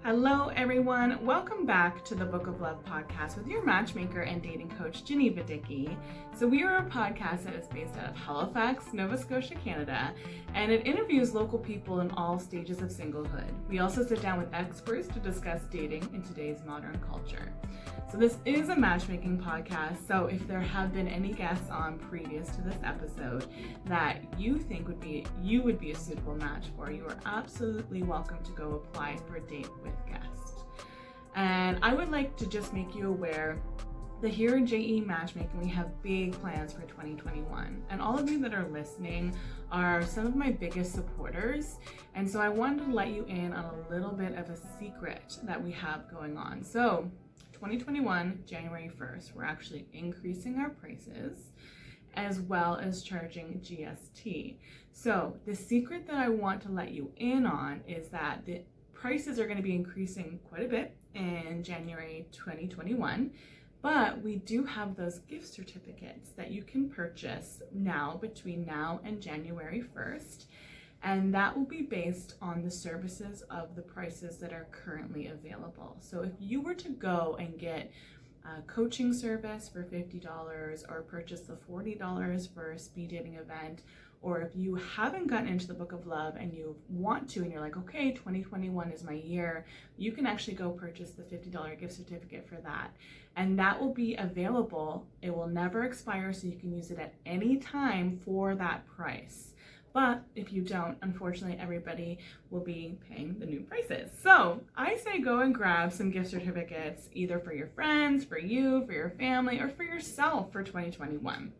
Hello everyone, welcome back to the Book of Love podcast with your matchmaker and dating coach, Jean-eva Dickie. So we are a podcast that is based out of Halifax, Nova Scotia, Canada, and it interviews local people in all stages of singlehood. We also sit down with experts to discuss dating in today's modern culture. So this is a matchmaking podcast, so if there have been any guests on previous to this episode that you think would be a suitable match for, you are absolutely welcome to go apply for a date with guests. And I would like to just make you aware that here in JE Matchmaking, we have big plans for 2021. And all of you that are listening are some of my biggest supporters. And so I wanted to let you in on a little bit of a secret that we have going on. So 2021, January 1st, we're actually increasing our prices as well as charging GST. So the secret that I want to let you in on is that the prices are going to be increasing quite a bit in January 2021, but we do have those gift certificates that you can purchase now between now and January 1st. And that will be based on the services of the prices that are currently available. So if you were to go and get a coaching service for $50 or purchase the $40 for a speed dating event, or if you haven't gotten into the Book of Love and you want to and you're like, okay, 2021 is my year, you can actually go purchase the $50 gift certificate for that. And that will be available. It will never expire, so you can use it at any time for that price. But if you don't, unfortunately, everybody will be paying the new prices. So I say go and grab some gift certificates, either for your friends, for you, for your family, or for yourself for 2021.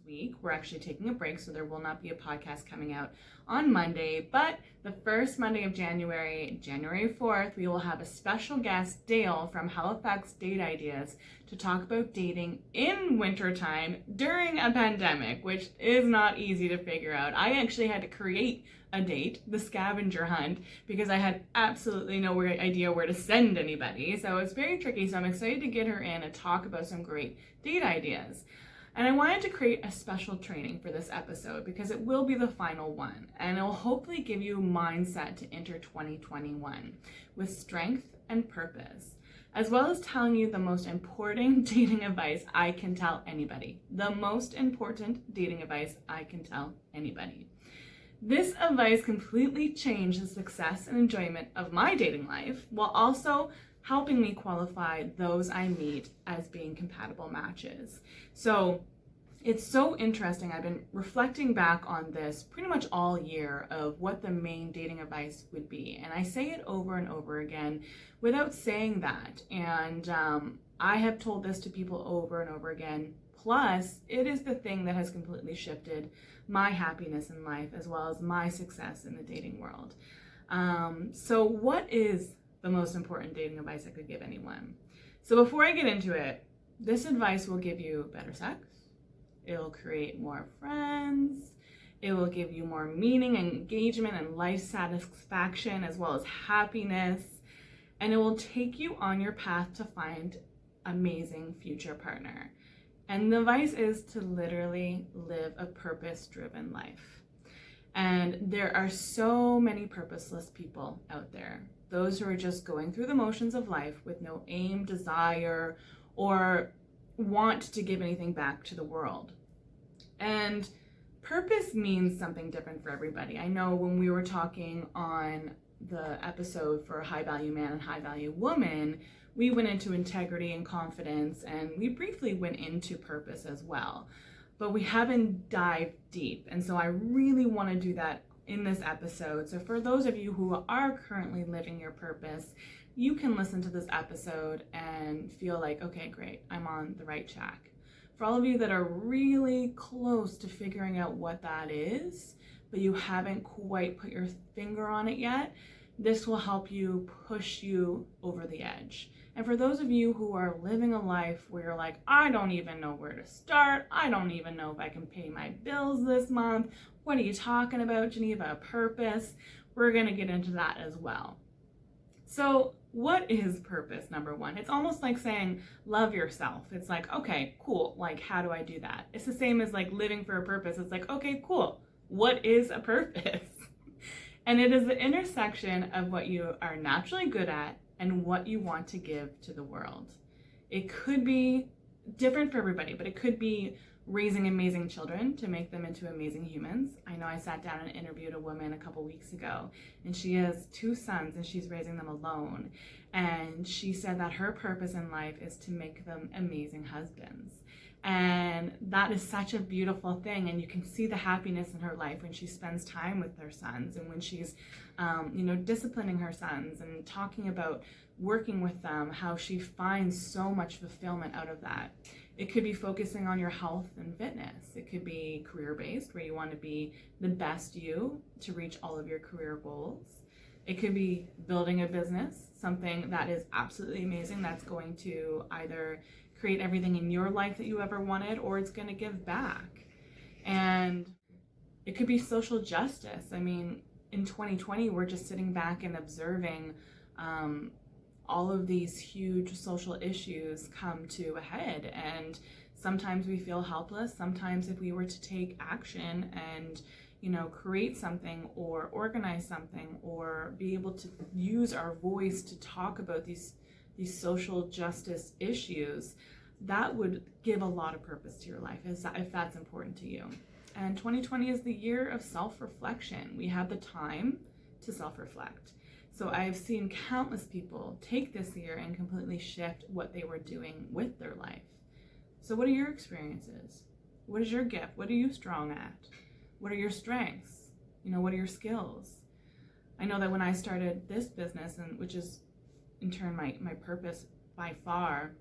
Week we're actually taking a break, so there will not be a podcast coming out on Monday, but the first Monday of January 4th, we will have a special guest, Dale from Halifax Date Ideas, to talk about dating in wintertime during a pandemic, which is not easy to figure out. I actually had to create a date, the scavenger hunt, because I had absolutely no idea where to send anybody, so it's very tricky. So I'm excited to get her in and talk about some great date ideas. And I wanted to create a special training for this episode because it will be the final one, and it will hopefully give you mindset to enter 2021 with strength and purpose, as well as telling you the most important dating advice I can tell anybody. The most important dating advice I can tell anybody. This advice completely changed the success and enjoyment of my dating life, while also helping me qualify those I meet as being compatible matches. So it's so interesting. I've been reflecting back on this pretty much all year of what the main dating advice would be. And I say it over and over again without saying that. And I have told this to people over and over again. Plus, it is the thing that has completely shifted my happiness in life as well as my success in the dating world. So what is the most important dating advice I could give anyone? So before I get into it, this advice will give you better sex. It'll create more friends. It will give you more meaning and engagement and life satisfaction as well as happiness. And it will take you on your path to find amazing future partner. And the advice is to literally live a purpose-driven life. And there are so many purposeless people out there. Those who are just going through the motions of life with no aim, desire, or want to give anything back to the world. And purpose means something different for everybody. I know when we were talking on the episode for High Value Man and High Value Woman, we went into integrity and confidence, and we briefly went into purpose as well. But we haven't dived deep, and so I really want to do that in this episode. So for those of you who are currently living your purpose, you can listen to this episode and feel like, okay, great, I'm on the right track. For all of you that are really close to figuring out what that is, but you haven't quite put your finger on it yet, this will help you push you over the edge. And for those of you who are living a life where you're like, I don't even know where to start, I don't even know if I can pay my bills this month, what are you talking about, Jean-eva? Purpose? We're going to get into that as well. So what is purpose, number one? It's almost like saying, love yourself. It's like, okay, cool. Like, how do I do that? It's the same as like living for a purpose. It's like, okay, cool. What is a purpose? And it is the intersection of what you are naturally good at and what you want to give to the world. It could be different for everybody, but it could be raising amazing children to make them into amazing humans. I know I sat down and interviewed a woman a couple weeks ago, and she has 2 sons and she's raising them alone. And she said that her purpose in life is to make them amazing husbands. And that is such a beautiful thing. And you can see the happiness in her life when she spends time with her sons, and when she's, disciplining her sons and talking about working with them, how she finds so much fulfillment out of that. It could be focusing on your health and fitness. It could be career-based, where you want to be the best you to reach all of your career goals. It could be building a business, something that is absolutely amazing, that's going to either create everything in your life that you ever wanted, or it's going to give back. And it could be social justice. I mean, in 2020, we're just sitting back and observing all of these huge social issues come to a head, and sometimes we feel helpless. Sometimes if we were to take action and create something or organize something or be able to use our voice to talk about these social justice issues, that would give a lot of purpose to your life, if that's important to you. And 2020 is the year of self-reflection. We have the time to self-reflect. So I've seen countless people take this year and completely shift what they were doing with their life. So what are your experiences? What is your gift? What are you strong at? What are your strengths? What are your skills? I know that when I started this business, and which is in turn my purpose by far,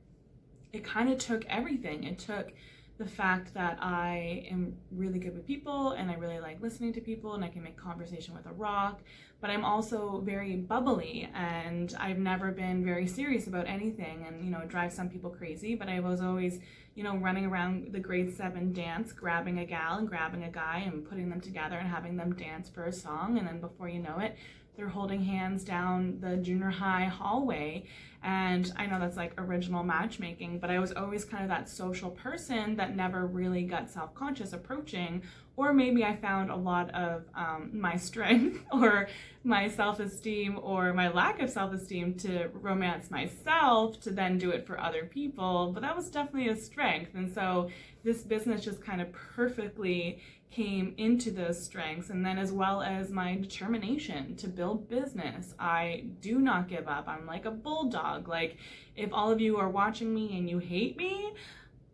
it kind of took everything. It took the fact that I am really good with people, and I really like listening to people, and I can make conversation with a rock, but I'm also very bubbly, and I've never been very serious about anything, and it drives some people crazy, but I was always running around the grade 7 dance, grabbing a gal and grabbing a guy and putting them together and having them dance for a song, and then before you know it, they're holding hands down the junior high hallway. And I know that's like original matchmaking, but I was always kind of that social person that never really got self-conscious approaching, or maybe I found a lot of my strength or my self-esteem or my lack of self-esteem to romance myself to then do it for other people, but that was definitely a strength. And so this business just kind of perfectly came into those strengths, and then as well as my determination to build business. I do not give up. I'm like a bulldog. Like, if all of you are watching me and you hate me,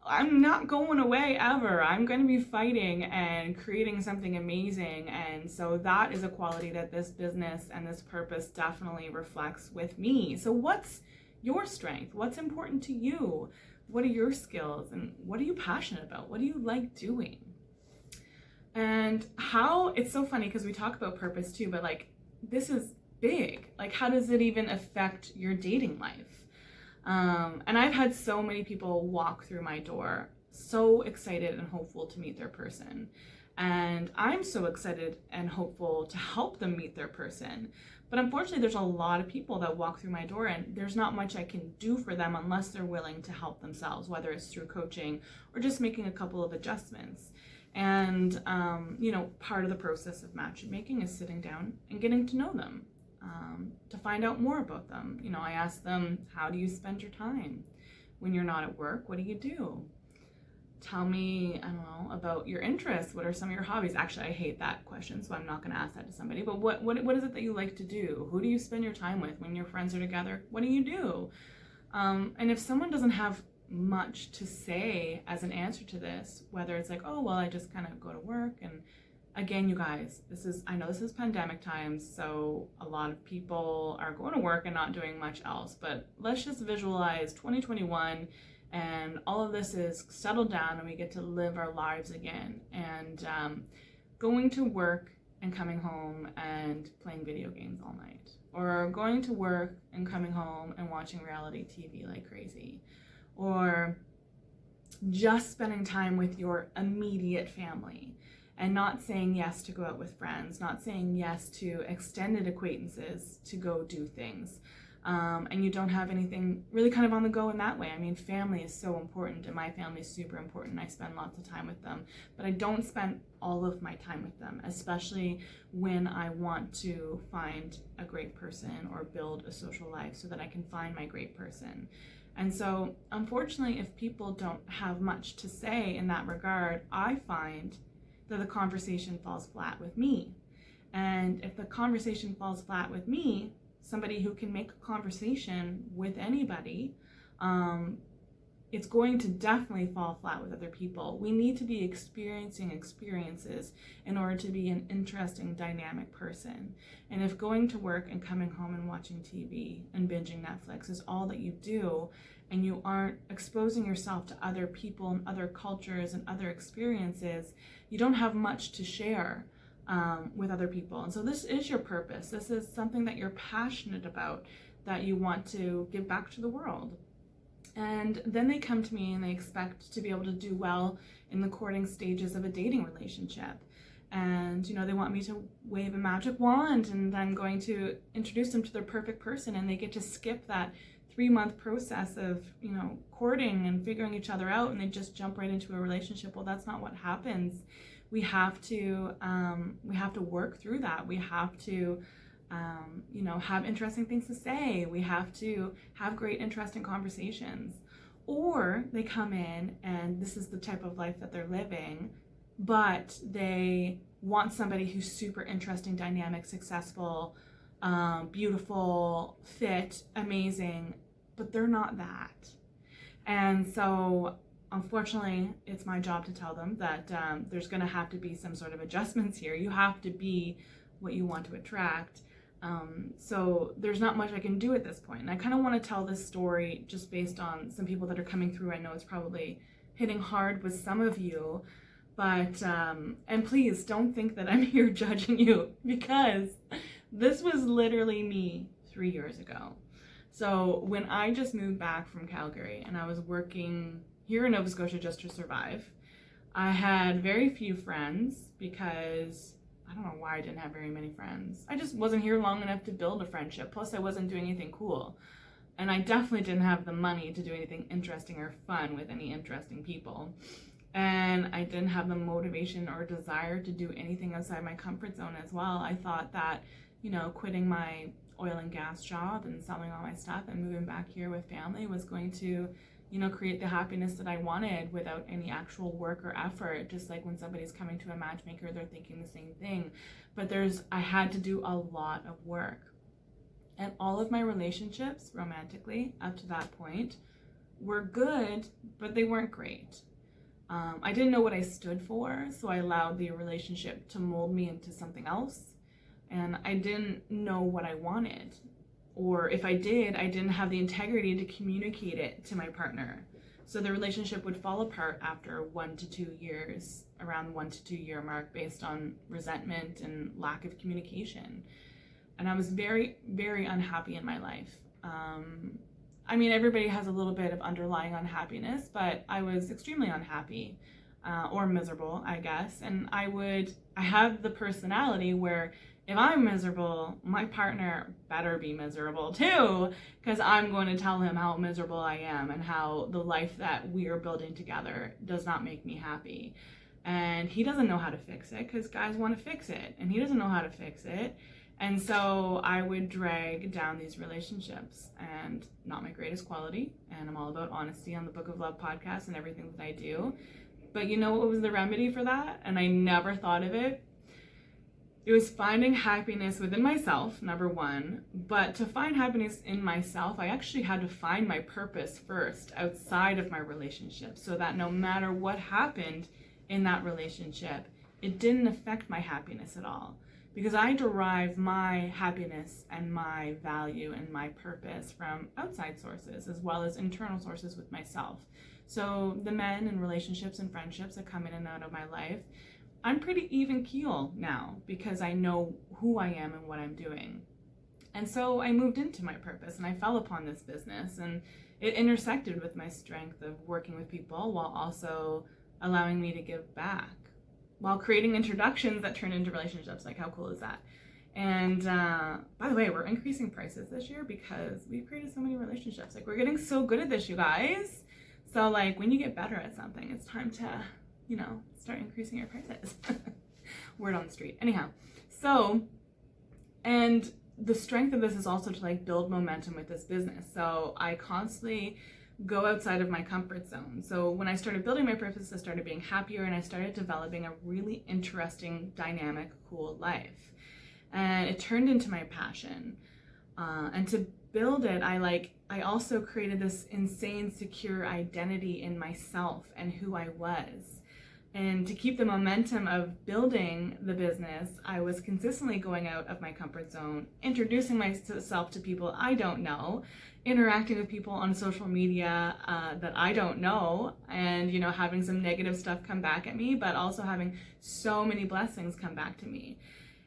I'm not going away ever. I'm going to be fighting and creating something amazing. And so that is a quality that this business and this purpose definitely reflects with me. So what's your strength? What's important to you? What are your skills? And what are you passionate about? What do you like doing? And how, it's so funny because we talk about purpose too, but like, this is big. Like, how does it even affect your dating life? And I've had so many people walk through my door, so excited and hopeful to meet their person. And I'm so excited and hopeful to help them meet their person. But unfortunately, there's a lot of people that walk through my door, and there's not much I can do for them unless they're willing to help themselves, whether it's through coaching or just making a couple of adjustments. And, part of the process of matchmaking is sitting down and getting to know them, to find out more about them. I ask them, how do you spend your time? When you're not at work, what do you do? Tell me, about your interests. What are some of your hobbies? Actually, I hate that question, so I'm not going to ask that to somebody. But what is it that you like to do? Who do you spend your time with? When your friends are together, what do you do? And if someone doesn't have much to say as an answer to this, whether it's like, oh, well, I just kind of go to work. And again, you guys, I know this is pandemic times, so a lot of people are going to work and not doing much else, but let's just visualize 2021 and all of this is settled down and we get to live our lives again, and going to work and coming home and playing video games all night, or going to work and coming home and watching reality TV like crazy, or just spending time with your immediate family and not saying yes to go out with friends, not saying yes to extended acquaintances to go do things. and you don't have anything really kind of on the go in that way. I mean, family is so important, and my family is super important. I spend lots of time with them, but I don't spend all of my time with them, especially when I want to find a great person or build a social life so that I can find my great person. And so, unfortunately, if people don't have much to say in that regard, I find that the conversation falls flat with me. And if the conversation falls flat with me, somebody who can make a conversation with anybody, it's going to definitely fall flat with other people. We need to be experiencing experiences in order to be an interesting, dynamic person. And if going to work and coming home and watching TV and binging Netflix is all that you do, and you aren't exposing yourself to other people and other cultures and other experiences, you don't have much to share with other people. And so this is your purpose. This is something that you're passionate about, that you want to give back to the world. And then they come to me and they expect to be able to do well in the courting stages of a dating relationship. And, they want me to wave a magic wand and I'm going to introduce them to their perfect person, and they get to skip that 3-month process of, courting and figuring each other out, and they just jump right into a relationship. Well, that's not what happens. We have to work through that. We have to have interesting things to say. We have to have great, interesting conversations. Or they come in and this is the type of life that they're living, but they want somebody who's super interesting, dynamic, successful, beautiful, fit, amazing, but they're not that. And so, unfortunately, it's my job to tell them that there's going to have to be some sort of adjustments here. You have to be what you want to attract. So there's not much I can do at this point. And I kind of want to tell this story just based on some people that are coming through. I know it's probably hitting hard with some of you, but, and please don't think that I'm here judging you, because this was literally me 3 years ago. So when I just moved back from Calgary and I was working here in Nova Scotia just to survive, I had very few friends because I don't know why I didn't have very many friends. I just wasn't here long enough to build a friendship. Plus, I wasn't doing anything cool. And I definitely didn't have the money to do anything interesting or fun with any interesting people. And I didn't have the motivation or desire to do anything outside my comfort zone as well. I thought that, quitting my oil and gas job and selling all my stuff and moving back here with family was going to create the happiness that I wanted without any actual work or effort. Just like when somebody's coming to a matchmaker, they're thinking the same thing. But I had to do a lot of work. And all of my relationships, romantically, up to that point, were good, but they weren't great. I didn't know what I stood for, so I allowed the relationship to mold me into something else. And I didn't know what I wanted. Or if I did, I didn't have the integrity to communicate it to my partner. So the relationship would fall apart after 1 to 2 years, around 1 to 2 year mark, based on resentment and lack of communication. And I was very, very unhappy in my life. Everybody has a little bit of underlying unhappiness, but I was extremely unhappy, or miserable, I guess. And I have the personality where if I'm miserable, my partner better be miserable too, because I'm going to tell him how miserable I am and how the life that we are building together does not make me happy. And he doesn't know how to fix it, because guys want to fix it, and he doesn't know how to fix it. And so I would drag down these relationships, and not my greatest quality. And I'm all about honesty on the Book of Love podcast and everything that I do. But you know what was the remedy for that? And I never thought of it. It was finding happiness within myself, number one. But to find happiness in myself, I actually had to find my purpose first outside of my relationship, so that no matter what happened in that relationship, it didn't affect my happiness at all. Because I derive my happiness and my value and my purpose from outside sources as well as internal sources with myself. So the men and relationships and friendships that come in and out of my life, I'm pretty even keel now because I know who I am and what I'm doing. And so I moved into my purpose and I fell upon this business, and it intersected with my strength of working with people while also allowing me to give back, while creating introductions that turn into relationships. Like, how cool is that? And by the way, we're increasing prices this year because we've created so many relationships. Like, we're getting so good at this, you guys. So like, when you get better at something, it's time to, you know, start increasing your prices. Word on the street. Anyhow, so, and the strength of this is also to like build momentum with this business. So I constantly go outside of my comfort zone. So when I started building my purpose, I started being happier, and I started developing a really interesting, dynamic, cool life. And it turned into my passion. And to build it, I also created this insane, secure identity in myself and who I was. And to keep the momentum of building the business, I was consistently going out of my comfort zone, introducing myself to people I don't know, interacting with people on social media that I don't know, and, you know, having some negative stuff come back at me, but also having so many blessings come back to me.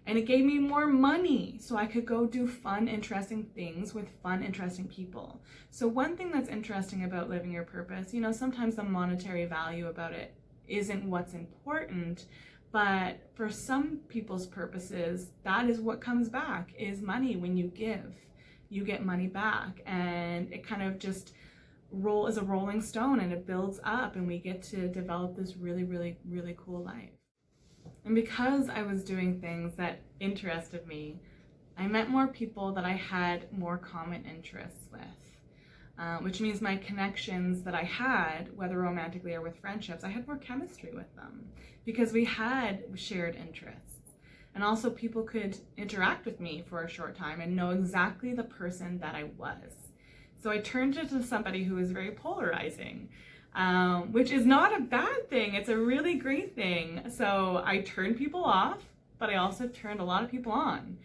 And it gave me more money so I could go do fun, interesting things with fun, interesting people. So one thing that's interesting about living your purpose, you know, sometimes the monetary value about it isn't what's important, but for some people's purposes, that is what comes back, is money. When you give, you get money back, and it kind of just is a rolling stone, and it builds up, and we get to develop this really, really, really cool life. And because I was doing things that interested me, I met more people that I had more common interests with, which means my connections that I had, whether romantically or with friendships, I had more chemistry with them because we had shared interests. And also people could interact with me for a short time and know exactly the person that I was. So I turned into somebody who was very polarizing. Which is not a bad thing. It's a really great thing. So I turned people off, but I also turned a lot of people on.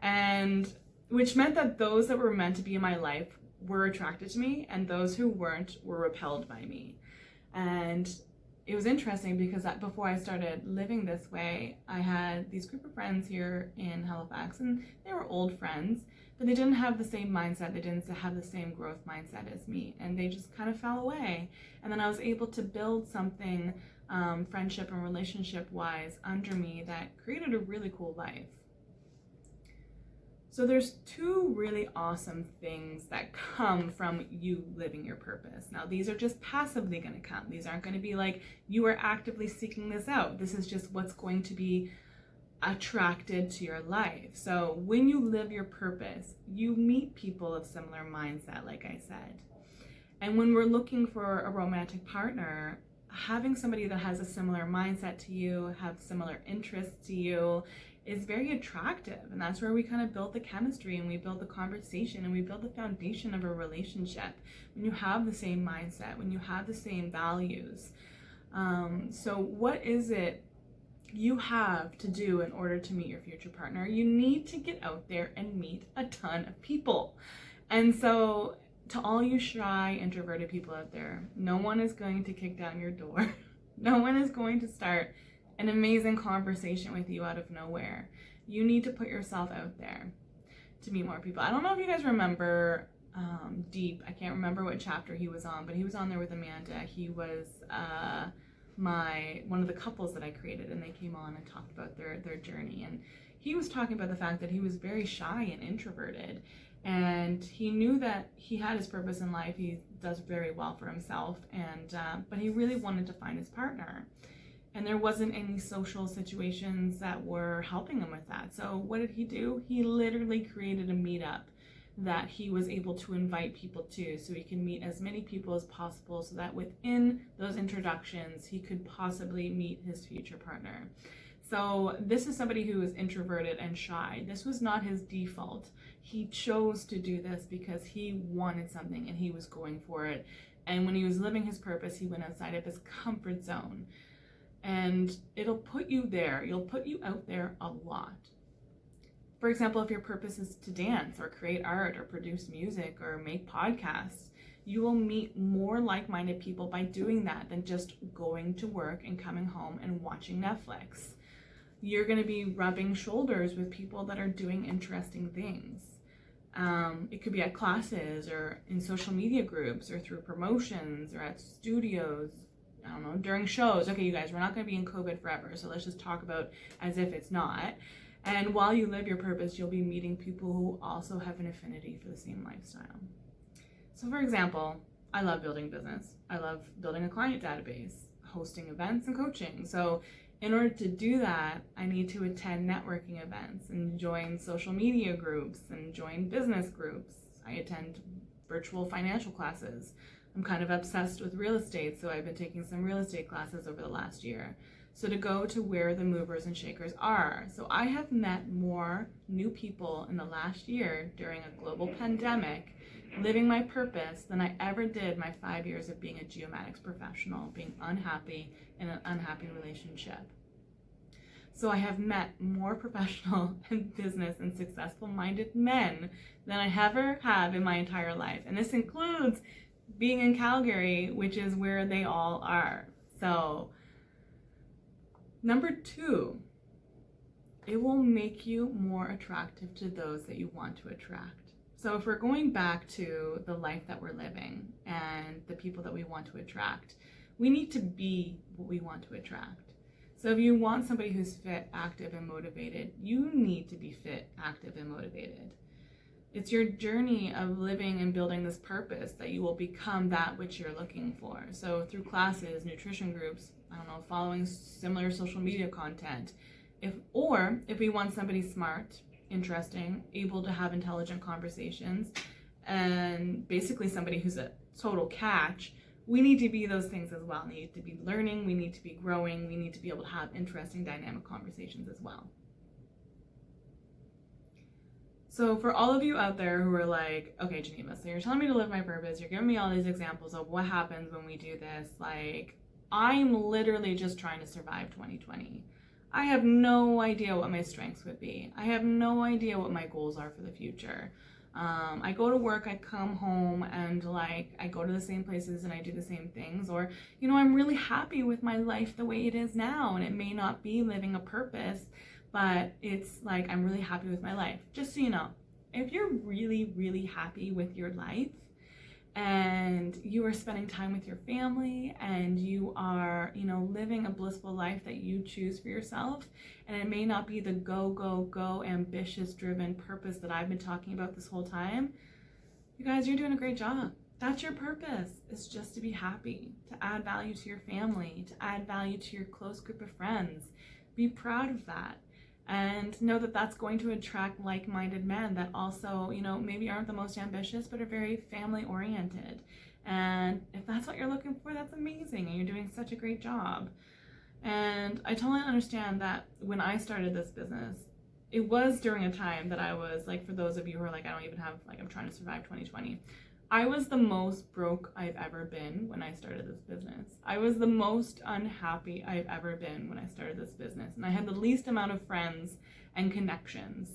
And which meant that those that were meant to be in my life were attracted to me, and those who weren't were repelled by me. And it was interesting because before I started living this way, I had these group of friends here in Halifax, and they were old friends, but they didn't have the same mindset. They didn't have the same growth mindset as me, and they just kind of fell away. And then I was able to build something friendship and relationship wise under me that created a really cool life. So there's two really awesome things that come from you living your purpose. Now, these are just passively going to come. These aren't going to be like you are actively seeking this out. This is just what's going to be attracted to your life. So when you live your purpose, you meet people of similar mindset, like I said. And when we're looking for a romantic partner, having somebody that has a similar mindset to you, have similar interests to you, is very attractive. And that's where we kind of build the chemistry, and we build the conversation, and we build the foundation of a relationship. When you have the same mindset, when you have the same values. So what is it you have to do in order to meet your future partner? You need to get out there and meet a ton of people. And so to all you shy, introverted people out there, no one is going to kick down your door. No one is going to start an amazing conversation with you out of nowhere. You need to put yourself out there to meet more people. I don't know if you guys remember Deep. I can't remember what chapter he was on, but he was on there with Amanda. He was one of the couples that I created, and they came on and talked about their journey. And he was talking about the fact that he was very shy and introverted, and he knew that he had his purpose in life. He does very well for himself, and but he really wanted to find his partner. And there wasn't any social situations that were helping him with that. So what did he do? He literally created a meetup that he was able to invite people to, so he can meet as many people as possible, so that within those introductions, he could possibly meet his future partner. So this is somebody who is introverted and shy. This was not his default. He chose to do this because he wanted something and he was going for it. And when he was living his purpose, he went outside of his comfort zone. And it'll put you there. You'll put you out there a lot. For example, if your purpose is to dance or create art or produce music or make podcasts, you will meet more like-minded people by doing that than just going to work and coming home and watching Netflix. You're going to be rubbing shoulders with people that are doing interesting things. It could be at classes or in social media groups or through promotions or at studios. I don't know, during shows. Okay, you guys, we're not going to be in COVID forever, so let's just talk about as if it's not. And while you live your purpose, you'll be meeting people who also have an affinity for the same lifestyle. So for example, I love building business. I love building a client database, hosting events and coaching. So in order to do that, I need to attend networking events and join social media groups and join business groups. I attend virtual financial classes. I'm kind of obsessed with real estate, so I've been taking some real estate classes over the last year. So to go to where the movers and shakers are. So I have met more new people in the last year during a global pandemic, living my purpose, than I ever did my 5 years of being a geomatics professional, being unhappy in an unhappy relationship. So I have met more professional and business and successful minded men than I ever have in my entire life. And this includes being in Calgary, which is where they all are. So number 2, it will make you more attractive to those that you want to attract. So if we're going back to the life that we're living and the people that we want to attract, we need to be what we want to attract. So if you want somebody who's fit, active, and motivated, you need to be fit, active, and motivated. It's your journey of living and building this purpose that you will become that which you're looking for. So through classes, nutrition groups, following similar social media content. If we want somebody smart, interesting, able to have intelligent conversations, and basically somebody who's a total catch, we need to be those things as well. We need to be learning, we need to be growing, we need to be able to have interesting, dynamic conversations as well. So for all of you out there who are like, okay, Jean-eva, so you're telling me to live my purpose, you're giving me all these examples of what happens when we do this, like, I'm literally just trying to survive 2020. I have no idea what my strengths would be. I have no idea what my goals are for the future. I go to work, I come home, and I go to the same places and I do the same things. Or, I'm really happy with my life the way it is now, and it may not be living a purpose, but it's like I'm really happy with my life. Just so you know, if you're really, really happy with your life, and you are spending time with your family, and you are, living a blissful life that you choose for yourself, and it may not be the go, go, go, ambitious, driven purpose that I've been talking about this whole time, you guys, you're doing a great job. That's your purpose. It's just to be happy, to add value to your family, to add value to your close group of friends. Be proud of that. And know that that's going to attract like-minded men that also, maybe aren't the most ambitious, but are very family-oriented. And if that's what you're looking for, that's amazing. And you're doing such a great job. And I totally understand that when I started this business, it was during a time that I was, like, for those of you who are like, I don't even have, like, I'm trying to survive 2020. I was the most broke I've ever been when I started this business. I was the most unhappy I've ever been when I started this business. And I had the least amount of friends and connections.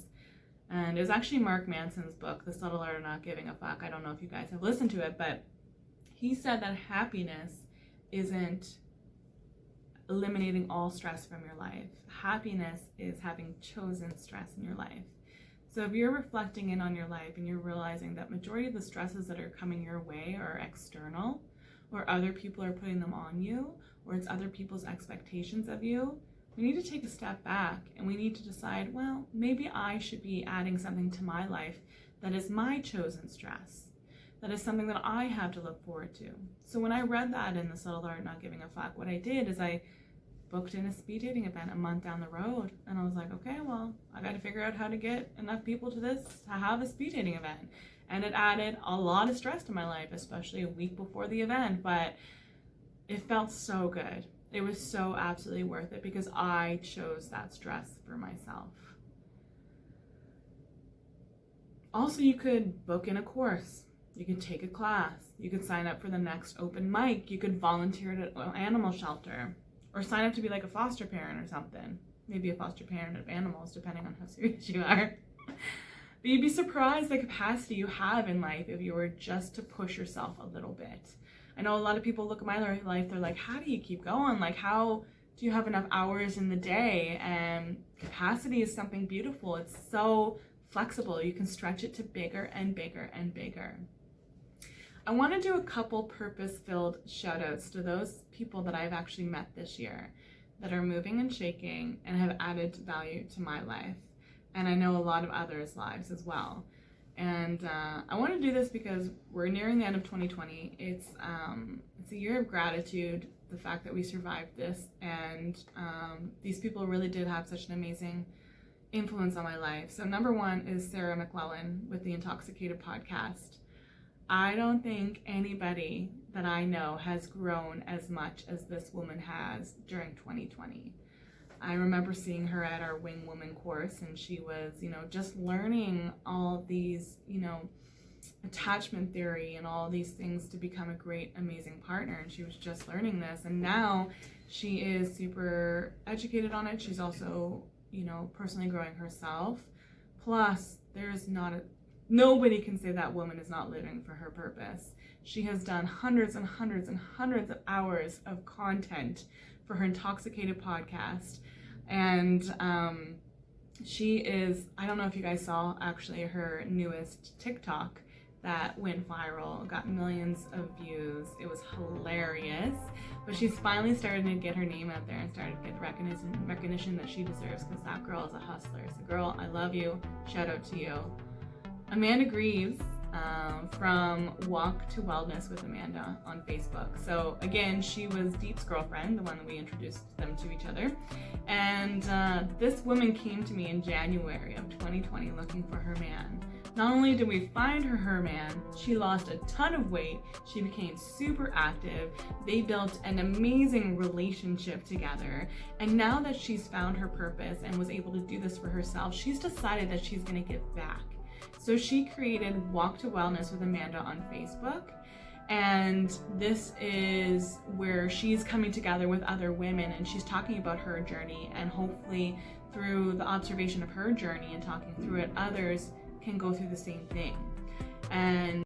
And it was actually Marc Manson's book, The Subtle Art of Not Giving a Fuck. I don't know if you guys have listened to it, but he said that happiness isn't eliminating all stress from your life. Happiness is having chosen stress in your life. So if you're reflecting in on your life and you're realizing that majority of the stresses that are coming your way are external, or other people are putting them on you, or it's other people's expectations of you, we need to take a step back and we need to decide, well, maybe I should be adding something to my life that is my chosen stress, that is something that I have to look forward to. So when I read that in The Subtle Art of Not Giving a Fuck, what I did is I booked in a speed dating event a month down the road, and I was like, okay, well, I got to figure out how to get enough people to have a speed dating event. And it added a lot of stress to my life, especially a week before the event, but it felt so good. It was so absolutely worth it because I chose that stress for myself. Also, you could book in a course, you could take a class, you could sign up for the next open mic, you could volunteer at an animal shelter, or sign up to be like a foster parent or something. Maybe a foster parent of animals, depending on how serious you are. But you'd be surprised the capacity you have in life if you were just to push yourself a little bit. I know a lot of people look at my life, they're like, how do you keep going? Like, how do you have enough hours in the day? And capacity is something beautiful. It's so flexible. You can stretch it to bigger and bigger and bigger. I want to do a couple purpose-filled shout-outs to those people that I've actually met this year that are moving and shaking and have added value to my life. and I know a lot of others' lives as well. And I want to do this because we're nearing the end of 2020. It's a year of gratitude, the fact that we survived this, and these people really did have such an amazing influence on my life. So number one is Sarah MacLellan with the InTalksicated podcast. I don't think anybody that I know has grown as much as this woman has during 2020. I remember seeing her at our Wing Woman course, and she was, just learning all these, attachment theory and all these things to become a great, amazing partner. And she was just learning this. And now she is super educated on it. She's also, personally growing herself. Plus, nobody can say that woman is not living for her purpose. She has done hundreds and hundreds and hundreds of hours of content for her InTalksicated podcast. And she is, I don't know if you guys saw actually her newest TikTok that went viral, got millions of views. It was hilarious. But she's finally starting to get her name out there and started to get the recognition that she deserves, because that girl is a hustler. So girl, I love you. Shout out to you. Amanda Greeves from Walk to Wellness with Amanda on Facebook. So again, she was Deep's girlfriend, the one that we introduced them to each other. And this woman came to me in January of 2020 looking for her man. Not only did we find her man, she lost a ton of weight. She became super active. They built an amazing relationship together. And now that she's found her purpose and was able to do this for herself, she's decided that she's going to give back. So she created Walk to Wellness with Amanda on Facebook. And this is where she's coming together with other women, and she's talking about her journey, and hopefully through the observation of her journey and talking through it, others can go through the same thing. And